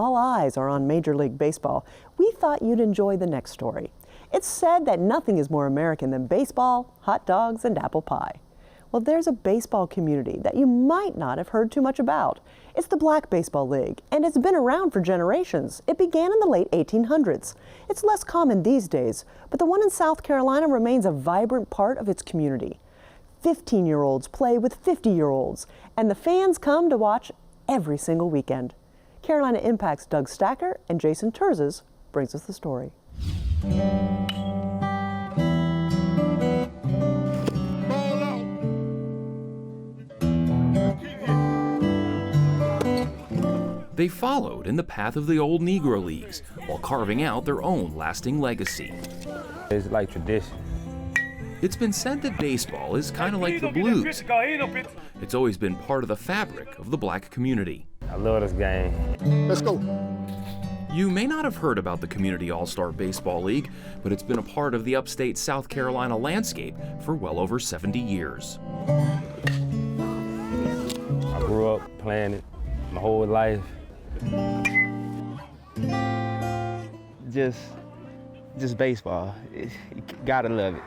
All eyes are on Major League Baseball. We thought you'd enjoy the next story. It's said that nothing is more American than baseball, hot dogs, and apple pie. Well, there's a baseball community that you might not have heard too much about. It's the Black Baseball League, and it's been around for generations. It began in the late 1800s. It's less common these days, but the one in South Carolina remains a vibrant part of its community. 15-year-olds play with 50-year-olds, and the fans come to watch every single weekend. Carolina Impact's Doug Stacker and Jason Terzes brings us the story. They followed in the path of the old Negro Leagues while carving out their own lasting legacy. It's like tradition. It's been said that baseball is kind of like the blues. It's always been part of the fabric of the black community. I love this game. Let's go. You may not have heard about the Community All-Star Baseball League, but it's been a part of the upstate South Carolina landscape for well over 70 years. I grew up playing it my whole life. Just baseball. You gotta love it.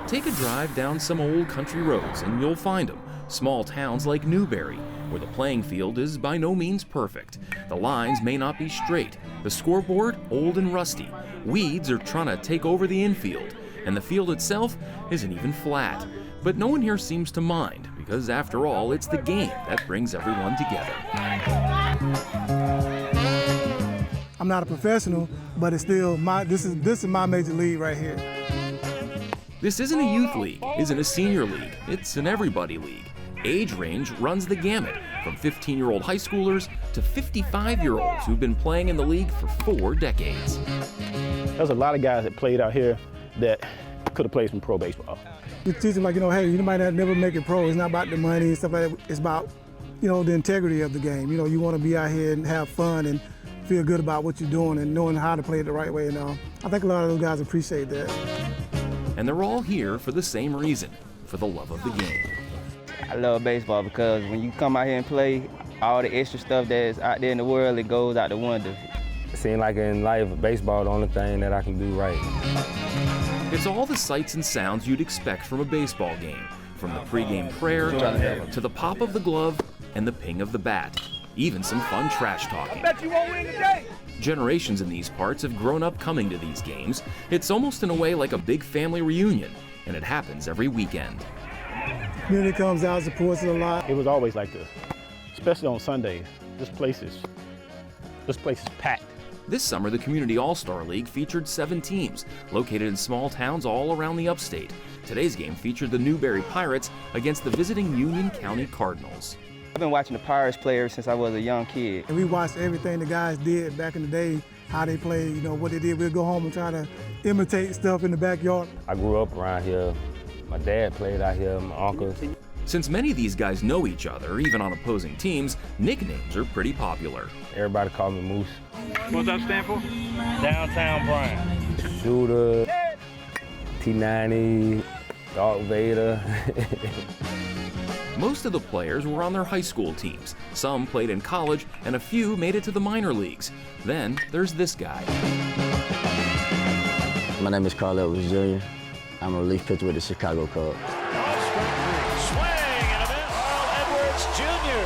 Take a drive down some old country roads and you'll find them. Small towns like Newberry, where the playing field is by no means perfect. The lines may not be straight, the scoreboard old and rusty. Weeds are trying to take over the infield, and the field itself isn't even flat. But no one here seems to mind, because after all, it's the game that brings everyone together. I'm not a professional, but it's still this is my major league right here. This isn't a youth league, isn't a senior league, it's an everybody league. Age range runs the gamut, from 15-year-old high schoolers to 55-year-olds who've been playing in the league for 4 decades. There's a lot of guys that played out here that could have played some pro baseball. You teach them, like, hey, you might not never make it pro. It's not about the money and stuff like that. It's about, the integrity of the game. You want to be out here and have fun and feel good about what you're doing and knowing how to play it the right way. I think a lot of those guys appreciate that. And they're all here for the same reason, for the love of the game. I love baseball because when you come out here and play, all the extra stuff that's out there in the world, it goes out the window. It seems like in life, baseball is the only thing that I can do right. It's all the sights and sounds you'd expect from a baseball game, from the pregame prayer to the pop of the glove and the ping of the bat, even some fun trash talking. I bet you won't win today. Generations in these parts have grown up coming to these games. It's almost in a way like a big family reunion, and it happens every weekend. Community comes out, supports it a lot. It was always like this, especially on Sundays. This place is packed. This summer, the Community All-Star League featured 7 teams, located in small towns all around the upstate. Today's game featured the Newberry Pirates against the visiting Union County Cardinals. I've been watching the Pirates play ever since I was a young kid. And we watched everything the guys did back in the day, how they played, what they did. We'd go home and try to imitate stuff in the backyard. I grew up around here. My dad played out here, my uncles. Since many of these guys know each other, even on opposing teams, nicknames are pretty popular. Everybody call me Moose. What's that stand for? Downtown Brian. Shooter, T90, Darth Vader. Most of the players were on their high school teams. Some played in college, and a few made it to the minor leagues. Then there's this guy. My name is Carl Edwards Jr. I'm a relief pitcher with the Chicago Cubs.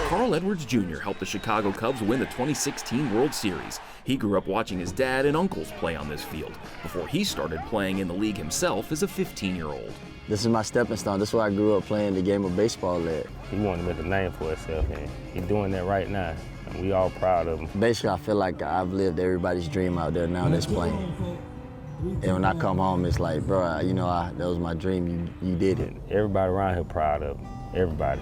Carl Edwards Jr. helped the Chicago Cubs win the 2016 World Series. He grew up watching his dad and uncles play on this field before he started playing in the league himself as a 15-year-old. This is my stepping stone. This is where I grew up playing the game of baseball at. He wanted to make a name for himself, and he's doing that right now. And we all proud of him. Basically, I feel like I've lived everybody's dream out there now that's playing. And when I come home, it's like, bro, that was my dream. You did it. Everybody around here proud of him. Everybody.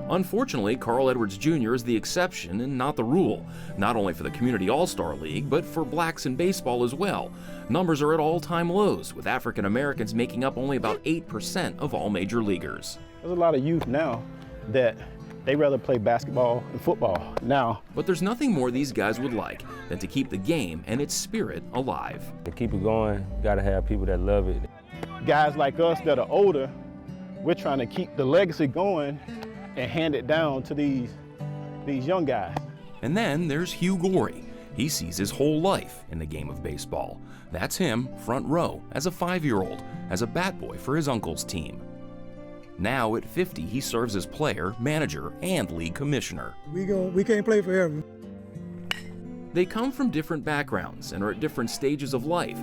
Unfortunately, Carl Edwards Jr. is the exception and not the rule, not only for the Community All-Star League, but for blacks in baseball as well. Numbers are at all-time lows, with African Americans making up only about 8% of all major leaguers. There's a lot of youth now that they rather play basketball and football now. But there's nothing more these guys would like than to keep the game and its spirit alive. To keep it going, you gotta have people that love it. Guys like us that are older, we're trying to keep the legacy going and hand it down to these young guys. And then there's Hugh Gorey. He sees his whole life in the game of baseball. That's him, front row, as a 5-year-old, as a bat boy for his uncle's team. Now at 50, he serves as player, manager, and league commissioner. We can't play forever. They come from different backgrounds and are at different stages of life.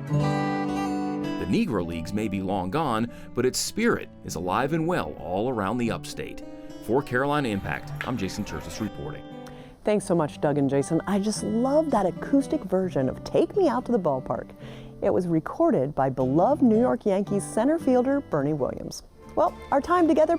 The Negro Leagues may be long gone, but its spirit is alive and well all around the upstate. For Carolina Impact, I'm Jason Tertis reporting. Thanks so much, Doug and Jason. I just love that acoustic version of Take Me Out to the Ballpark. It was recorded by beloved New York Yankees center fielder Bernie Williams. Well, our time together